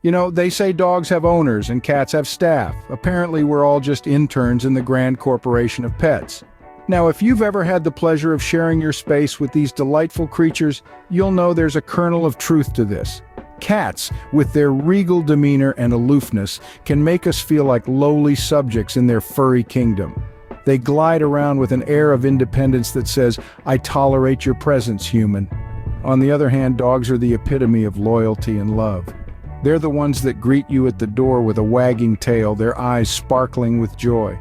You know, they say dogs have owners and cats have staff. Apparently, we're all just interns in the grand corporation of pets. Now, if you've ever had the pleasure of sharing your space with these delightful creatures, you'll know there's a kernel of truth to this. Cats, with their regal demeanor and aloofness, can make us feel like lowly subjects in their furry kingdom. They glide around with an air of independence that says, "I tolerate your presence, human." On the other hand, dogs are the epitome of loyalty and love. They're the ones that greet you at the door with a wagging tail, their eyes sparkling with joy.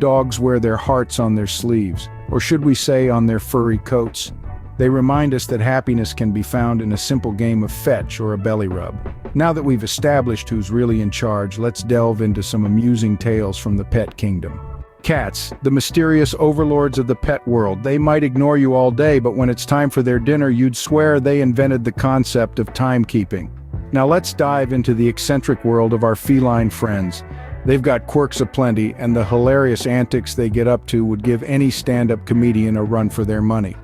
Dogs wear their hearts on their sleeves, or should we say on their furry coats. They remind us that happiness can be found in a simple game of fetch or a belly rub. Now that we've established who's really in charge, let's delve into some amusing tales from the pet kingdom. Cats, the mysterious overlords of the pet world. They might ignore you all day, but when it's time for their dinner, you'd swear they invented the concept of timekeeping. Now let's dive into the eccentric world of our feline friends. They've got quirks aplenty, and the hilarious antics they get up to would give any stand-up comedian a run for their money.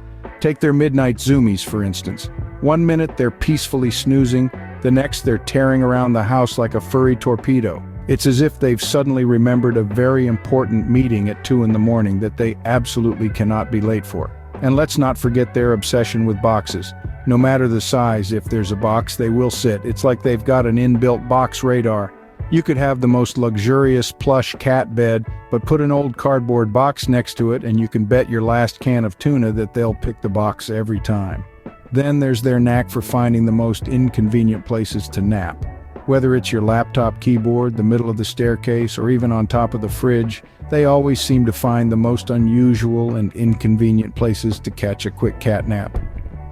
Take their midnight zoomies, for instance. One minute they're peacefully snoozing, the next they're tearing around the house like a furry torpedo. It's as if they've suddenly remembered a very important meeting at 2 in the morning that they absolutely cannot be late for. And let's not forget their obsession with boxes. No matter the size, if there's a box, they will sit. It's like they've got an inbuilt box radar. You could have the most luxurious plush cat bed, but put an old cardboard box next to it and you can bet your last can of tuna that they'll pick the box every time. Then there's their knack for finding the most inconvenient places to nap. Whether it's your laptop keyboard, the middle of the staircase, or even on top of the fridge, they always seem to find the most unusual and inconvenient places to catch a quick cat nap.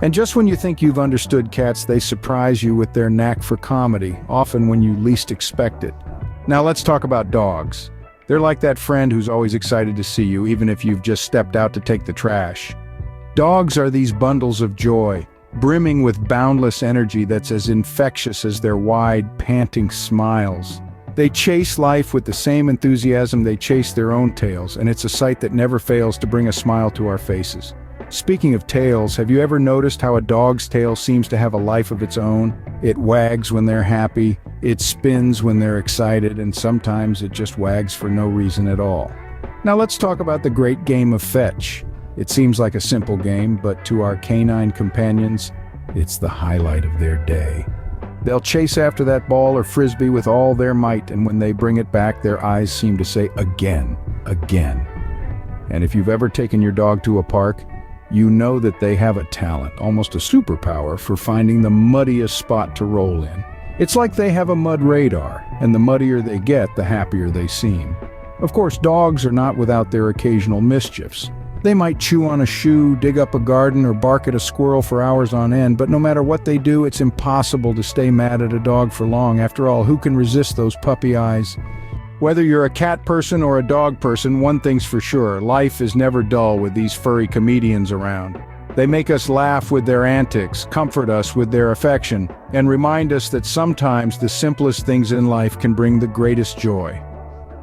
And just when you think you've understood cats, they surprise you with their knack for comedy, often when you least expect it. Now let's talk about dogs. They're like that friend who's always excited to see you, even if you've just stepped out to take the trash. Dogs are these bundles of joy, brimming with boundless energy that's as infectious as their wide, panting smiles. They chase life with the same enthusiasm they chase their own tails, and it's a sight that never fails to bring a smile to our faces. Speaking of tails, have you ever noticed how a dog's tail seems to have a life of its own? It wags when they're happy, it spins when they're excited, and sometimes it just wags for no reason at all. Now let's talk about the great game of fetch. It seems like a simple game, but to our canine companions, it's the highlight of their day. They'll chase after that ball or frisbee with all their might, and when they bring it back, their eyes seem to say, "Again, again." And if you've ever taken your dog to a park, you know that they have a talent, almost a superpower, for finding the muddiest spot to roll in. It's like they have a mud radar, and the muddier they get, the happier they seem. Of course, dogs are not without their occasional mischiefs. They might chew on a shoe, dig up a garden, or bark at a squirrel for hours on end, but no matter what they do, it's impossible to stay mad at a dog for long. After all, who can resist those puppy eyes? Whether you're a cat person or a dog person, one thing's for sure, life is never dull with these furry comedians around. They make us laugh with their antics, comfort us with their affection, and remind us that sometimes the simplest things in life can bring the greatest joy.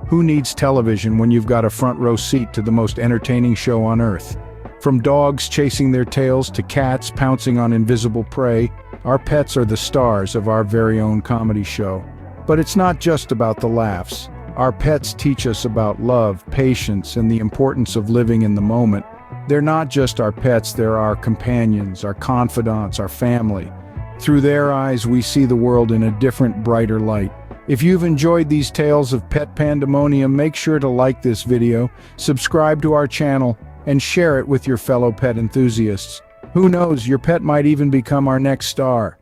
Who needs television when you've got a front row seat to the most entertaining show on earth? From dogs chasing their tails to cats pouncing on invisible prey, our pets are the stars of our very own comedy show. But it's not just about the laughs. Our pets teach us about love, patience, and the importance of living in the moment. They're not just our pets, they're our companions, our confidants, our family. Through their eyes, we see the world in a different, brighter light. If you've enjoyed these tales of pet pandemonium, make sure to like this video, subscribe to our channel, and share it with your fellow pet enthusiasts. Who knows, your pet might even become our next star.